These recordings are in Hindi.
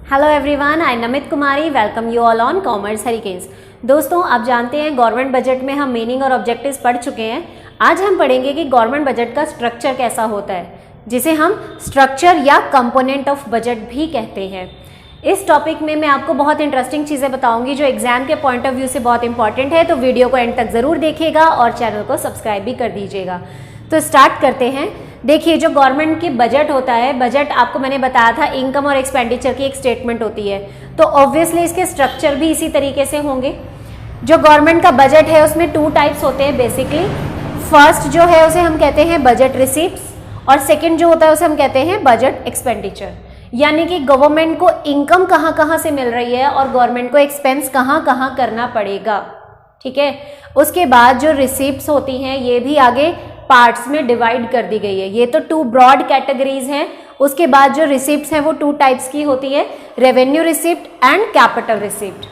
Hello everyone, I Namit Kumari welcome you all on commerce hurricanes. दोस्तों, आप जानते हैं गवर्नमेंट बजट में हम मीनिंग और ऑब्जेक्टिव्स पढ़ चुके हैं। आज हम पढ़ेंगे कि गवर्नमेंट बजट का स्ट्रक्चर कैसा होता है, जिसे हम स्ट्रक्चर या कंपोनेंट ऑफ बजट भी कहते हैं। इस टॉपिक में मैं आपको बहुत इंटरेस्टिंग चीज़ें बताऊंगी जो एग्जाम के पॉइंट ऑफ व्यू से बहुत इंपॉर्टेंट है, तो वीडियो को एंड तक ज़रूर देखिएगा और चैनल को सब्सक्राइब भी कर दीजिएगा। तो स्टार्ट करते हैं। देखिए, जो गवर्नमेंट की बजट होता है, बजट आपको मैंने बताया था इनकम और एक्सपेंडिचर की एक स्टेटमेंट होती है, तो ऑब्वियसली इसके स्ट्रक्चर भी इसी तरीके से होंगे। जो गवर्नमेंट का बजट है उसमें 2 टाइप्स होते हैं बेसिकली। फर्स्ट जो है उसे हम कहते हैं बजट रिसीप्ट्स और सेकेंड जो होता है उसे हम कहते हैं बजट एक्सपेंडिचर, यानी कि गवर्नमेंट को इनकम कहाँ कहाँ से मिल रही है और गवर्नमेंट को एक्सपेंस कहाँ कहाँ करना पड़ेगा। ठीक है, उसके बाद जो रिसीप्ट्स होती हैं ये भी आगे पार्ट्स में डिवाइड कर दी गई है। ये तो 2 ब्रॉड कैटेगरीज हैं। उसके बाद जो रिसिप्ट्स हैं वो 2 टाइप्स की होती है, revenue receipt and capital receipt.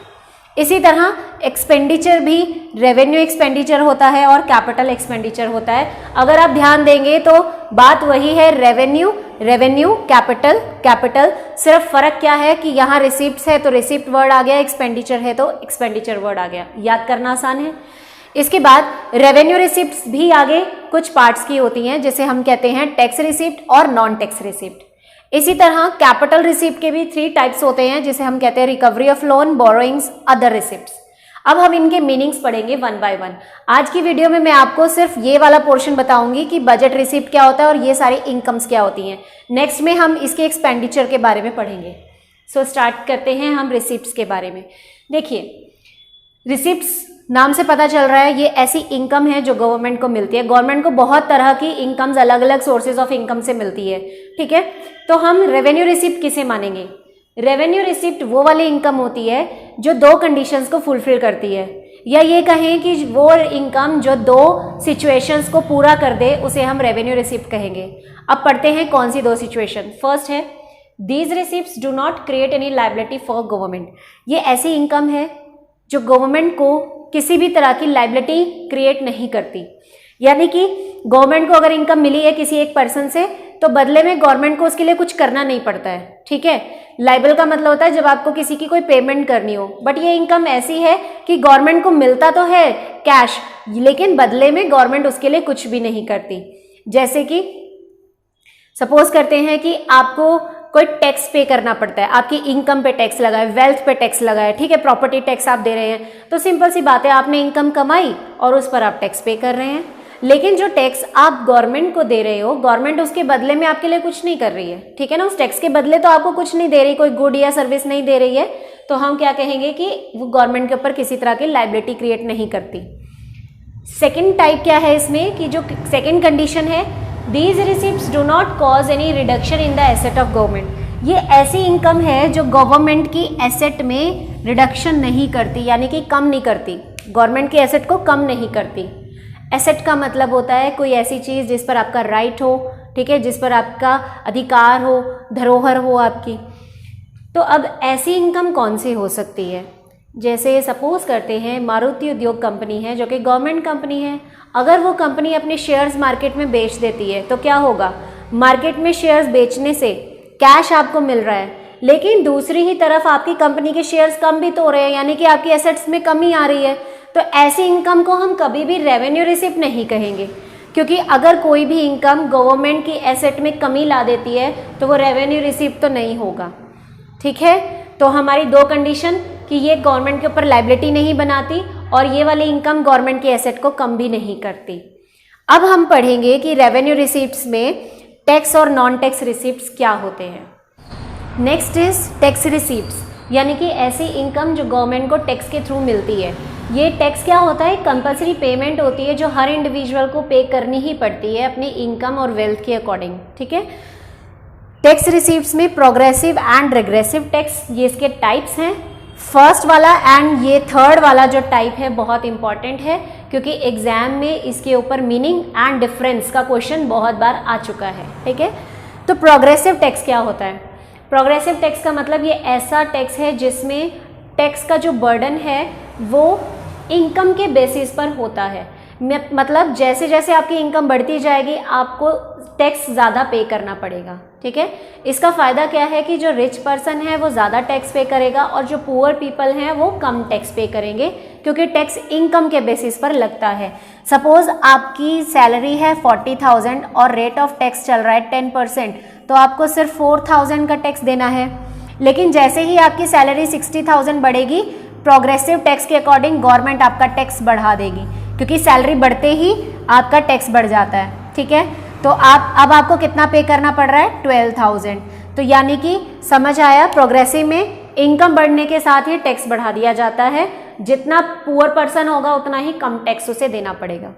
इसी तरह एक्सपेंडिचर भी रेवेन्यू एक्सपेंडिचर होता है और कैपिटल एक्सपेंडिचर होता है। अगर आप ध्यान देंगे तो बात वही है, रेवेन्यू कैपिटल कैपिटल, सिर्फ फर्क क्या है कि यहाँ रिसिप्ट्स है तो रिसिप्ट वर्ड आ गया, एक्सपेंडिचर है तो एक्सपेंडिचर वर्ड आ गया। याद करना आसान है। इसके बाद रेवेन्यू रिसिप्ट्स भी आगे कुछ पार्ट्स की होती हैं, जिसे हम कहते हैं टैक्स रिसिप्ट और नॉन टैक्स रिसिप्ट। इसी तरह कैपिटल रिसिप्ट के भी 3 टाइप्स होते हैं, जिसे हम कहते हैं recovery of loan, borrowings, other receipts. अब हम इनके मीनिंग्स पढ़ेंगे 1 बाय 1। आज की वीडियो में मैं आपको सिर्फ ये वाला पोर्शन बताऊंगी कि बजट रिसिप्ट क्या होता है और ये सारी इनकम्स क्या होती हैं। नेक्स्ट में हम इसके एक्सपेंडिचर के बारे में पढ़ेंगे। सो स्टार्ट करते हैं हम रिसिप्ट्स के बारे में। देखिए, रिसिप्ट्स नाम से पता चल रहा है ये ऐसी इनकम है जो गवर्नमेंट को मिलती है। गवर्नमेंट को बहुत तरह की इनकम्स, अलग अलग सोर्सेज ऑफ इनकम से मिलती है। ठीक है, तो हम रेवेन्यू रिसिप्ट किसे मानेंगे? रेवेन्यू रिसिप्ट वो वाली इनकम होती है जो 2 कंडीशंस को फुलफिल करती है, या ये कहें कि वो इनकम जो 2 सिचुएशंस को पूरा कर दे उसे हम रेवेन्यू रिसिप्ट कहेंगे। अब पढ़ते हैं कौन सी 2 सिचुएशन। फर्स्ट है, these receipts do not create any liability for government. ये ऐसी इनकम है जो गवर्नमेंट को किसी भी तरह की लायबिलिटी क्रिएट नहीं करती। यानी कि गवर्नमेंट को अगर इनकम मिली है किसी एक पर्सन से, तो बदले में गवर्नमेंट को उसके लिए कुछ करना नहीं पड़ता है। ठीक है, लायबल का मतलब होता है जब आपको किसी की कोई पेमेंट करनी हो, बट ये इनकम ऐसी है कि गवर्नमेंट को मिलता तो है कैश, लेकिन बदले में गवर्नमेंट उसके लिए कुछ भी नहीं करती। जैसे कि सपोज करते हैं कि आपको कोई टैक्स पे करना पड़ता है, आपकी इनकम पे टैक्स लगा है, वेल्थ पे टैक्स लगा है, ठीक है, प्रॉपर्टी टैक्स आप दे रहे हैं, तो सिंपल सी बात है, आपने इनकम कमाई और उस पर आप टैक्स पे कर रहे हैं। लेकिन जो टैक्स आप गवर्नमेंट को दे रहे हो, गवर्नमेंट उसके बदले में आपके लिए कुछ नहीं कर रही है। ठीक है ना, उस टैक्स के बदले तो आपको कुछ नहीं दे रही, कोई गुड या सर्विस नहीं दे रही है, तो हम क्या कहेंगे कि वो गवर्नमेंट के ऊपर किसी तरह की लायबिलिटी क्रिएट नहीं करती। सेकेंड टाइप क्या है इसमें कि जो सेकेंड कंडीशन है, These receipts do not cause any reduction in the asset of government। ये ऐसी इनकम है जो गवर्नमेंट की एसेट में रिडक्शन नहीं करती, यानी कि कम नहीं करती, गवर्नमेंट की एसेट को कम नहीं करती। एसेट का मतलब होता है कोई ऐसी चीज़ जिस पर आपका राइट हो, ठीक है, जिस पर आपका अधिकार हो, धरोहर हो आपकी। तो अब ऐसी इनकम कौन सी हो सकती है? जैसे सपोज करते हैं मारुति उद्योग कंपनी है जो कि गवर्नमेंट कंपनी है। अगर वो कंपनी अपने शेयर्स मार्केट में बेच देती है तो क्या होगा? मार्केट में शेयर्स बेचने से कैश आपको मिल रहा है, लेकिन दूसरी ही तरफ आपकी कंपनी के शेयर्स कम भी तो हो रहे हैं, यानी कि आपकी एसेट्स में कमी आ रही है। तो ऐसी इनकम को हम कभी भी रेवेन्यू रिसिप्ट नहीं कहेंगे, क्योंकि अगर कोई भी इनकम गवर्नमेंट की एसेट में कमी ला देती है तो वो रेवेन्यू रिसिप्ट तो नहीं होगा। ठीक है, तो हमारी 2 कंडीशन कि ये गवर्नमेंट के ऊपर लायबिलिटी नहीं बनाती और ये वाली इनकम गवर्नमेंट की एसेट को कम भी नहीं करती। अब हम पढ़ेंगे कि रेवेन्यू रिसिप्ट्स में टैक्स और नॉन टैक्स रिसिप्ट्स क्या होते हैं। नेक्स्ट इज टैक्स रिसिप्ट्स, यानी कि ऐसी इनकम जो गवर्नमेंट को टैक्स के थ्रू मिलती है। ये टैक्स क्या होता है? कंपल्सरी पेमेंट होती है जो हर इंडिविजुअल को पे करनी ही पड़ती है अपनी इनकम और वेल्थ के अकॉर्डिंग। ठीक है, टैक्स रिसिप्ट्स में प्रोग्रेसिव एंड रिग्रेसिव टैक्स, ये इसके टाइप्स हैं। फर्स्ट वाला एंड ये थर्ड वाला जो टाइप है बहुत इंपॉर्टेंट है, क्योंकि एग्जाम में इसके ऊपर मीनिंग एंड डिफरेंस का क्वेश्चन बहुत बार आ चुका है। ठीक है, तो प्रोग्रेसिव टैक्स क्या होता है? प्रोग्रेसिव टैक्स का मतलब ये ऐसा टैक्स है जिसमें टैक्स का जो बर्डन है वो इनकम के बेसिस पर होता है। मतलब जैसे जैसे आपकी इनकम बढ़ती जाएगी आपको टैक्स ज़्यादा पे करना पड़ेगा। ठीक है, इसका फ़ायदा क्या है कि जो रिच पर्सन है वो ज़्यादा टैक्स पे करेगा और जो पुअर पीपल हैं वो कम टैक्स पे करेंगे, क्योंकि टैक्स इनकम के बेसिस पर लगता है। सपोज़ आपकी सैलरी है 40,000 और रेट ऑफ टैक्स चल रहा है 10%, तो आपको सिर्फ 4,000 का टैक्स देना है। लेकिन जैसे ही आपकी सैलरी 60,000 बढ़ेगी, प्रोग्रेसिव टैक्स के अकॉर्डिंग गवर्नमेंट आपका टैक्स बढ़ा देगी, क्योंकि सैलरी बढ़ते ही आपका टैक्स बढ़ जाता है। ठीक है, तो अब आपको कितना पे करना पड़ रहा है? 12,000। तो यानी कि समझ आया, प्रोग्रेसिव में इनकम बढ़ने के साथ ही टैक्स बढ़ा दिया जाता है। जितना पुअर पर्सन होगा उतना ही कम टैक्स उसे देना पड़ेगा।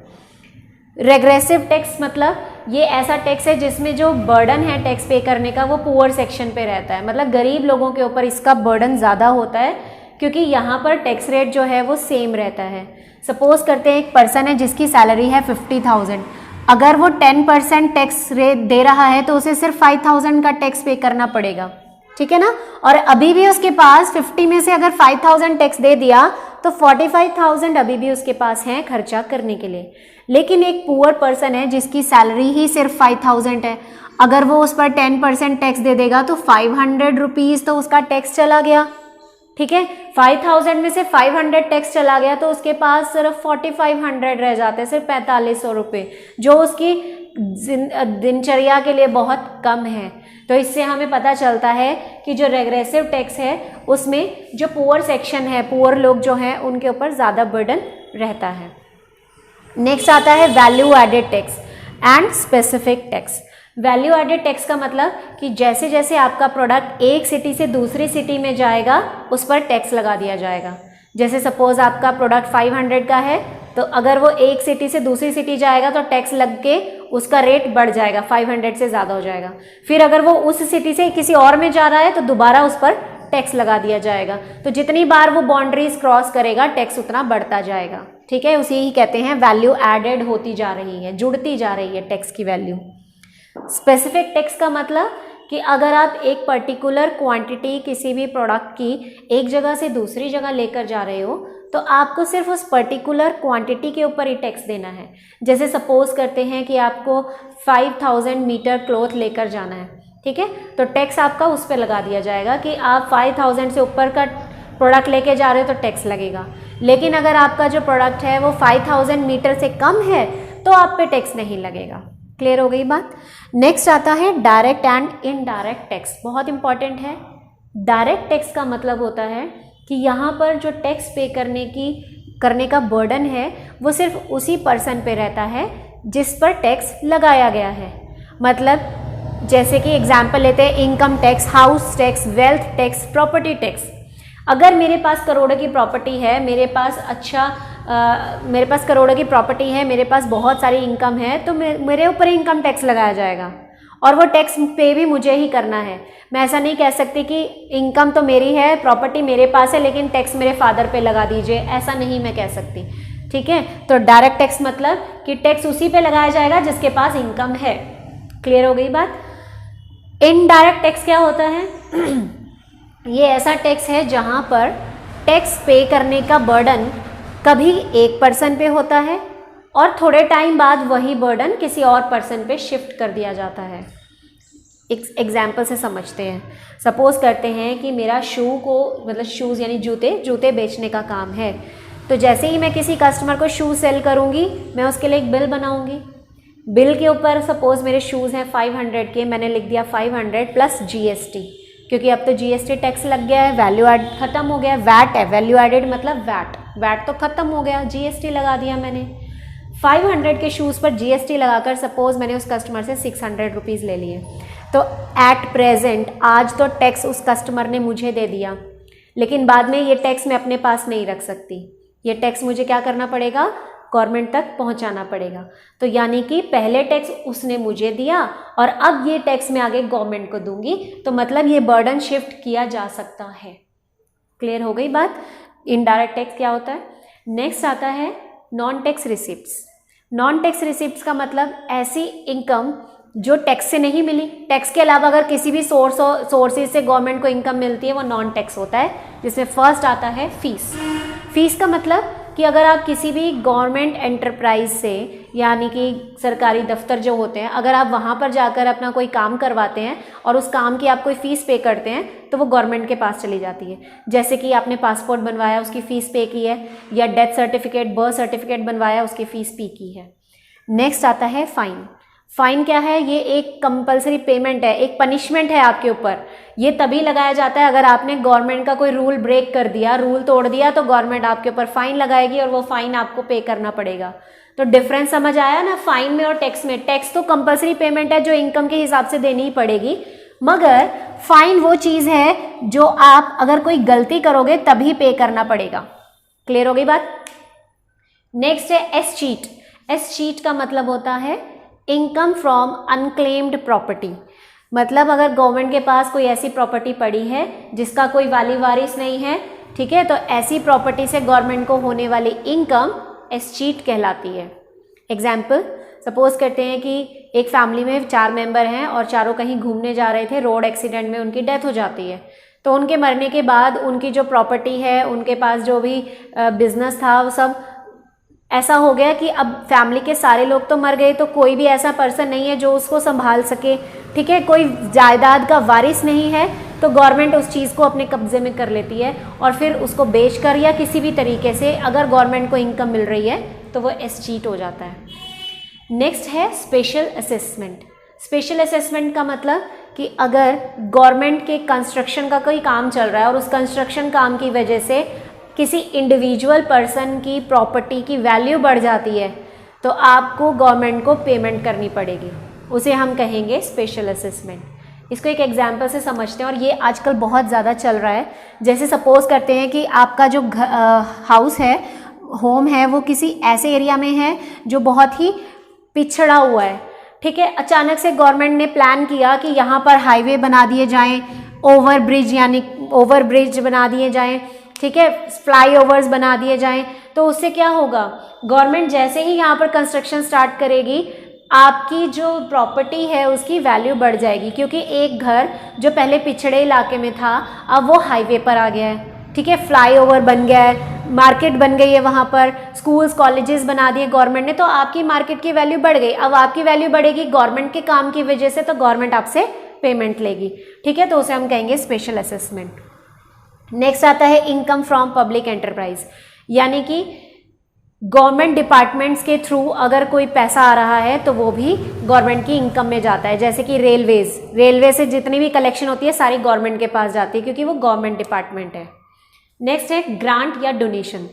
रेग्रेसिव टैक्स मतलब ये ऐसा टैक्स है जिसमें जो बर्डन है टैक्स पे करने का वो पुअर सेक्शन पे रहता है, मतलब गरीब लोगों के ऊपर इसका बर्डन ज़्यादा होता है, क्योंकि यहाँ पर टैक्स रेट जो है वो सेम रहता है। सपोज करते हैं एक पर्सन है जिसकी सैलरी है 50,000, अगर वो 10% टैक्स रेट दे रहा है तो उसे सिर्फ 5,000 का टैक्स पे करना पड़ेगा। ठीक है ना, और अभी भी उसके पास 50 में से अगर 5,000 टैक्स दे दिया तो 45,000 अभी भी उसके पास हैं खर्चा करने के लिए। लेकिन एक पुअर पर्सन है जिसकी सैलरी ही सिर्फ 5,000 है, अगर वो उस पर 10% टैक्स दे देगा तो 500 रुपीज़ तो उसका टैक्स चला गया। ठीक है, 5,000 में से 500 टैक्स चला गया तो उसके पास सिर्फ 4,500 रह जाते हैं, सिर्फ 4,500 रुपये, जो उसकी दिनचर्या के लिए बहुत कम है। तो इससे हमें पता चलता है कि जो रेग्रेसिव टैक्स है उसमें जो पुअर सेक्शन है, पुअर लोग जो हैं उनके ऊपर ज़्यादा बर्डन रहता है। नेक्स्ट आता है value added tax and specific tax. Value added tax का मतलब कि जैसे जैसे आपका प्रोडक्ट एक सिटी से दूसरी सिटी में जाएगा उस पर टैक्स लगा दिया जाएगा। जैसे सपोज आपका प्रोडक्ट 500 का है, तो अगर वो एक सिटी से दूसरी सिटी जाएगा तो टैक्स लग के उसका रेट बढ़ जाएगा, 500 से ज़्यादा हो जाएगा। फिर अगर वो उस सिटी से किसी और में जा रहा है तो दोबारा उस पर टैक्स लगा दिया जाएगा। तो जितनी बार वो बाउंड्रीज क्रॉस करेगा टैक्स उतना बढ़ता जाएगा। ठीक है, उसी ही कहते हैं वैल्यू एडेड होती जा रही है, जुड़ती जा रही है टैक्स की वैल्यू। स्पेसिफिक टैक्स का मतलब कि अगर आप एक पर्टिकुलर क्वांटिटी किसी भी प्रोडक्ट की एक जगह से दूसरी जगह लेकर जा रहे हो तो आपको सिर्फ उस पर्टिकुलर क्वांटिटी के ऊपर ही टैक्स देना है। जैसे सपोज करते हैं कि आपको 5,000 मीटर क्लॉथ लेकर जाना है, ठीक है, तो टैक्स आपका उस पर लगा दिया जाएगा कि आप 5,000 से ऊपर का प्रोडक्ट लेके जा रहे हो तो टैक्स लगेगा। लेकिन अगर आपका जो प्रोडक्ट है वो 5,000 मीटर से कम है तो आप पे टैक्स नहीं लगेगा। क्लियर हो गई बात। नेक्स्ट आता है डायरेक्ट एंड इनडायरेक्ट टैक्स, बहुत इंपॉर्टेंट है। डायरेक्ट टैक्स का मतलब होता है कि यहाँ पर जो टैक्स पे करने का बर्डन है वो सिर्फ उसी पर्सन पे रहता है जिस पर टैक्स लगाया गया है। मतलब जैसे कि एग्जाम्पल लेते हैं income tax, house tax, wealth tax, property tax. अगर मेरे पास करोड़ों की प्रॉपर्टी है, मेरे पास करोड़ों की प्रॉपर्टी है, मेरे पास बहुत सारी इनकम है, तो मेरे ऊपर इनकम टैक्स लगाया जाएगा और वो टैक्स पे भी मुझे ही करना है। मैं ऐसा नहीं कह सकती कि इनकम तो मेरी है, प्रॉपर्टी मेरे पास है, लेकिन टैक्स मेरे फादर पे लगा दीजिए, ऐसा नहीं मैं कह सकती। ठीक है, तो डायरेक्ट टैक्स मतलब कि टैक्स उसी पे लगाया जाएगा जिसके पास इनकम है। क्लियर हो गई बात। इनडायरेक्ट टैक्स क्या होता है? ये ऐसा टैक्स है जहाँ पर टैक्स पे करने का बर्डन कभी एक पर्सन पे होता है और थोड़े टाइम बाद वही बर्डन किसी और पर्सन पे शिफ्ट कर दिया जाता है। एक एग्जाम्पल से समझते हैं। सपोज करते हैं कि मेरा शूज़ यानी जूते बेचने का काम है। तो जैसे ही मैं किसी कस्टमर को शूज़ सेल करूँगी, मैं उसके लिए एक बिल बनाऊँगी। बिल के ऊपर सपोज मेरे शूज़ हैं 500 के, मैंने लिख दिया 500 प्लस GST, क्योंकि अब तो GST टैक्स लग गया है, वैल्यू एड खत्म हो गया, वैट है, वैल्यू एडेड मतलब वैट तो खत्म हो गया, GST लगा दिया मैंने। 500 के शूज़ पर GST लगाकर सपोज मैंने उस कस्टमर से 600 रुपीज़ ले लिए, तो एट प्रेजेंट आज तो टैक्स उस कस्टमर ने मुझे दे दिया, लेकिन बाद में ये टैक्स मैं अपने पास नहीं रख सकती। ये टैक्स मुझे क्या करना पड़ेगा? गवर्नमेंट तक पहुंचाना पड़ेगा। तो यानी कि पहले टैक्स उसने मुझे दिया और अब ये टैक्स मैं आगे गवर्नमेंट को दूंगी, तो मतलब ये बर्डन शिफ्ट किया जा सकता है। क्लियर हो गई बात। इनडायरेक्ट टैक्स क्या होता है? नेक्स्ट आता है non tax receipts. Non tax receipts का मतलब ऐसी इनकम जो टैक्स से नहीं मिली, टैक्स के अलावा अगर किसी भी सोर्सेज से गवर्नमेंट को इनकम मिलती है वो नॉन टैक्स होता है, जिसमें फर्स्ट आता है फीस। फीस का मतलब कि अगर आप किसी भी गवर्नमेंट एंटरप्राइज से यानी कि सरकारी दफ्तर जो होते हैं, अगर आप वहाँ पर जाकर अपना कोई काम करवाते हैं और उस काम की आप कोई फ़ीस पे करते हैं तो वो गवर्नमेंट के पास चली जाती है। जैसे कि आपने पासपोर्ट बनवाया, उसकी फ़ीस पे की है, या डेथ सर्टिफिकेट, बर्थ सर्टिफिकेट बनवाया, उसकी फ़ीस पे की है। नेक्स्ट आता है फ़ाइन। फ़ाइन क्या है? ये एक कंपलसरी पेमेंट है, एक पनिशमेंट है आपके ऊपर। ये तभी लगाया जाता है अगर आपने गवर्नमेंट का कोई रूल ब्रेक कर दिया, रूल तोड़ दिया, तो गवर्नमेंट आपके ऊपर फ़ाइन लगाएगी और वो फ़ाइन आपको पे करना पड़ेगा। तो डिफरेंस समझ आया ना फ़ाइन में और टैक्स में। टैक्स तो कंपलसरी पेमेंट है जो इनकम के हिसाब से देनी ही पड़ेगी, मगर फ़ाइन वो चीज़ है जो आप अगर कोई गलती करोगे तभी पे करना पड़ेगा। क्लियर हो गई बात? नेक्स्ट है एस चीट। एस चीट का मतलब होता है इनकम फ्रॉम अनक्लेम्ड प्रॉपर्टी। मतलब अगर गवर्नमेंट के पास कोई ऐसी प्रॉपर्टी पड़ी है जिसका कोई वाली वारिस नहीं है, ठीक है, तो ऐसी प्रॉपर्टी से गवर्नमेंट को होने वाली इनकम एस चीट कहलाती है। एग्जाम्पल, सपोज करते हैं कि एक फैमिली में 4 मेंबर हैं और चारों कहीं घूमने जा रहे थे, रोड एक्सीडेंट में उनकी डेथ हो जाती है। तो उनके मरने के बाद उनकी जो प्रॉपर्टी है, उनके पास जो भी बिजनेस था, वो सब ऐसा हो गया कि अब फैमिली के सारे लोग तो मर गए, तो कोई भी ऐसा पर्सन नहीं है जो उसको संभाल सके, ठीक है, कोई जायदाद का वारिस नहीं है, तो गवर्नमेंट उस चीज़ को अपने कब्जे में कर लेती है और फिर उसको बेचकर या किसी भी तरीके से अगर गवर्नमेंट को इनकम मिल रही है तो वो एस चीट हो जाता है। नेक्स्ट है स्पेशल असेसमेंट। स्पेशल असेसमेंट का मतलब कि अगर गवर्नमेंट के कंस्ट्रक्शन का कोई काम चल रहा है और उस कंस्ट्रक्शन काम की वजह से किसी इंडिविजुअल पर्सन की प्रॉपर्टी की वैल्यू बढ़ जाती है तो आपको गवर्नमेंट को पेमेंट करनी पड़ेगी, उसे हम कहेंगे स्पेशल असेसमेंट। इसको एक एग्जांपल से समझते हैं और ये आजकल बहुत ज़्यादा चल रहा है। जैसे सपोज करते हैं कि आपका जो हाउस है, होम है, वो किसी ऐसे एरिया में है जो बहुत ही पिछड़ा हुआ है, ठीक है। अचानक से गवर्नमेंट ने प्लान किया कि यहाँ पर हाईवे बना दिए जाएं, ओवर ब्रिज यानी ओवर ब्रिज बना दिए जाएं, ठीक है, फ्लाईओवर्स बना दिए जाएं। तो उससे क्या होगा, गवर्नमेंट जैसे ही यहाँ पर कंस्ट्रक्शन स्टार्ट करेगी, आपकी जो प्रॉपर्टी है उसकी वैल्यू बढ़ जाएगी, क्योंकि एक घर जो पहले पिछड़े इलाके में था अब वो हाईवे पर आ गया है, ठीक है, फ्लाईओवर बन गया है, मार्केट बन गई है, वहाँ पर स्कूल्स कॉलेजेस बना दिए गवर्नमेंट ने, तो आपकी मार्केट की वैल्यू बढ़ गई। अब आपकी वैल्यू बढ़ेगी गवर्नमेंट के काम की वजह से, तो गवर्नमेंट आपसे पेमेंट लेगी, ठीक है, तो उसे हम कहेंगे स्पेशल असेसमेंट। नेक्स्ट आता है इनकम फ्रॉम पब्लिक एंटरप्राइज, यानी कि गवर्नमेंट डिपार्टमेंट्स के थ्रू अगर कोई पैसा आ रहा है तो वो भी गवर्नमेंट की इनकम में जाता है। जैसे कि रेलवे से जितनी भी कलेक्शन होती है सारी गवर्नमेंट के पास जाती है, क्योंकि वो गवर्नमेंट डिपार्टमेंट है। नेक्स्ट है ग्रांट या डोनेशन।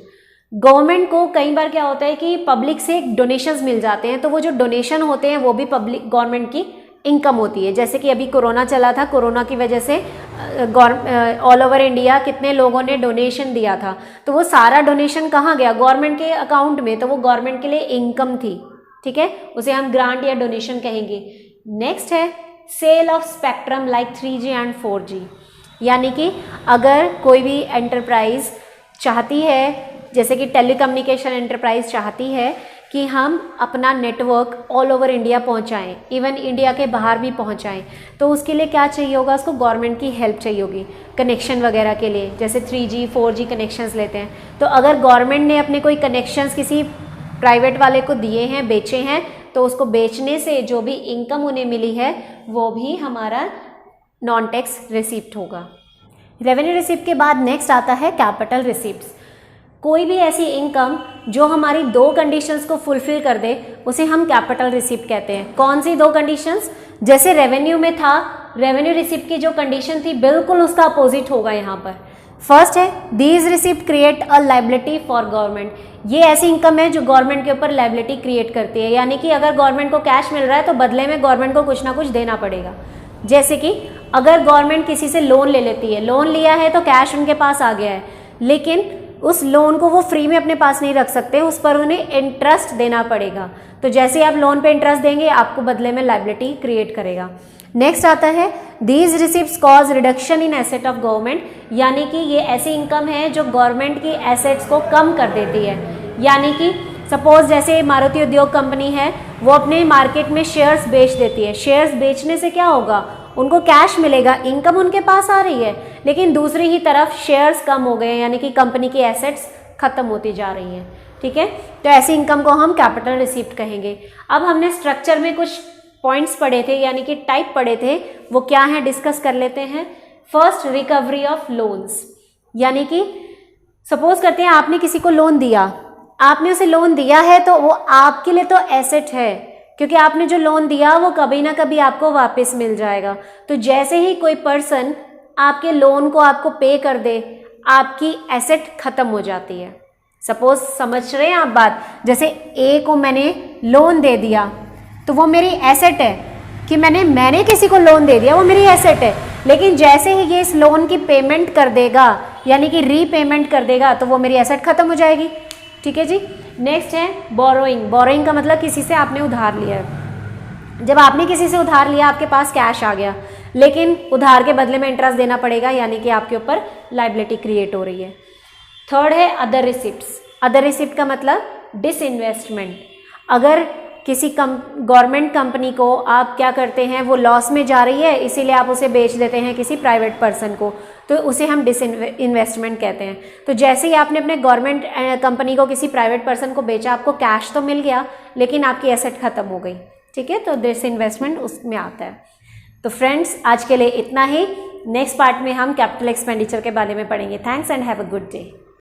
गवर्नमेंट को कई बार क्या होता है कि पब्लिक से डोनेशंस मिल जाते हैं, तो वो जो डोनेशन होते हैं वो भी पब्लिक गवर्नमेंट की इनकम होती है। जैसे कि अभी कोरोना चला था, कोरोना की वजह से ऑल ओवर इंडिया कितने लोगों ने डोनेशन दिया था, तो वो सारा डोनेशन कहाँ गया, गवर्नमेंट के अकाउंट में, तो वो गवर्नमेंट के लिए इनकम थी, ठीक है, उसे हम ग्रांट या डोनेशन कहेंगे। नेक्स्ट है sale of spectrum like 3G and 4G, यानी कि अगर कोई भी एंटरप्राइज चाहती है, जैसे कि टेलीकम्युनिकेशन एंटरप्राइज चाहती है कि हम अपना नेटवर्क ऑल ओवर इंडिया पहुंचाएं, इवन इंडिया के बाहर भी पहुंचाएं, तो उसके लिए क्या चाहिए होगा, उसको गवर्नमेंट की हेल्प चाहिए होगी कनेक्शन वगैरह के लिए। जैसे 3G 4G कनेक्शंस लेते हैं, तो अगर गवर्नमेंट ने अपने कोई कनेक्शंस किसी प्राइवेट वाले को दिए हैं, बेचे हैं, तो उसको बेचने से जो भी इनकम उन्हें मिली है वो भी हमारा नॉन टैक्स रिसिप्ट होगा। रेवेन्यू रिसिप्ट के बाद नेक्स्ट आता है कैपिटल रिसिप्ट्स। कोई भी ऐसी इनकम जो हमारी 2 कंडीशंस को फुलफिल कर दे उसे हम कैपिटल रिसिप्ट कहते हैं। कौन सी 2 कंडीशंस? जैसे रेवेन्यू में था, रेवेन्यू रिसिप्ट की जो कंडीशन थी बिल्कुल उसका अपोजिट होगा यहाँ पर। फर्स्ट है these receipt create a liability for government. ये ऐसी इनकम है जो गवर्नमेंट के ऊपर लाइबिलिटी क्रिएट करती है, यानी कि अगर गवर्नमेंट को कैश मिल रहा है तो बदले में गवर्नमेंट को कुछ ना कुछ देना पड़ेगा। जैसे कि अगर गवर्नमेंट किसी से लोन ले लेती है, लोन लिया है तो कैश उनके पास आ गया है, लेकिन उस लोन को वो फ्री में अपने पास नहीं रख सकते, उस पर उन्हें इंटरेस्ट देना पड़ेगा। तो जैसे आप लोन पे इंटरेस्ट देंगे आपको बदले में लाइबिलिटी क्रिएट करेगा। नेक्स्ट आता है these receipts cause reduction in asset of government, यानी कि ये ऐसी इनकम है जो गवर्नमेंट की एसेट्स को कम कर देती है। यानी कि सपोज जैसे मारुति उद्योग कंपनी है, वो अपने मार्केट में शेयर्स बेच देती है, शेयर्स बेचने से क्या होगा, उनको कैश मिलेगा, इनकम उनके पास आ रही है, लेकिन दूसरी ही तरफ शेयर्स कम हो गए, यानी कि कंपनी की एसेट्स खत्म होती जा रही हैं, ठीक है। तो ऐसी इनकम को हम कैपिटल रिसीप्ट कहेंगे। अब हमने स्ट्रक्चर में कुछ पॉइंट्स पढ़े थे, यानी कि टाइप पढ़े थे, वो क्या है डिस्कस कर लेते हैं। फर्स्ट, रिकवरी ऑफ लोन्स, यानी कि सपोज करते हैं आपने किसी को लोन दिया, आपने उसे लोन दिया है तो वो आपके लिए तो एसेट है, क्योंकि आपने जो लोन दिया वो कभी ना कभी आपको वापस मिल जाएगा। तो जैसे ही कोई पर्सन आपके लोन को आपको पे कर दे, आपकी एसेट खत्म हो जाती है। सपोज समझ रहे हैं आप बात, जैसे ए को मैंने लोन दे दिया तो वो मेरी एसेट है, कि मैंने किसी को लोन दे दिया, वो मेरी एसेट है। लेकिन जैसे ही ये इस लोन की पेमेंट कर देगा, यानी कि रीपेमेंट कर देगा, तो वो मेरी एसेट खत्म हो जाएगी। ठीक है जी। नेक्स्ट है बोरोइंग। बोरोइंग का मतलब किसी से आपने उधार लिया है। जब आपने किसी से उधार लिया, आपके पास कैश आ गया, लेकिन उधार के बदले में इंटरेस्ट देना पड़ेगा, यानी कि आपके ऊपर लायबिलिटी क्रिएट हो रही है। थर्ड है अदर रिसिप्ट्स। अदर रिसिप्ट का मतलब डिसइन्वेस्टमेंट। अगर किसी गवर्नमेंट कंपनी को आप क्या करते हैं, वो लॉस में जा रही है, इसीलिए आप उसे बेच देते हैं किसी प्राइवेट पर्सन को, तो उसे हम डिसइन्वेस्टमेंट कहते हैं। तो जैसे ही आपने अपने गवर्नमेंट कंपनी को किसी प्राइवेट पर्सन को बेचा, आपको कैश तो मिल गया, लेकिन आपकी एसेट खत्म हो गई। ठीक है, तो डिसइन्वेस्टमेंट उसमें आता है। तो फ्रेंड्स, आज के लिए इतना ही। नेक्स्ट पार्ट में हम कैपिटल एक्सपेंडिचर के बारे में पढ़ेंगे। Thanks and have a good day.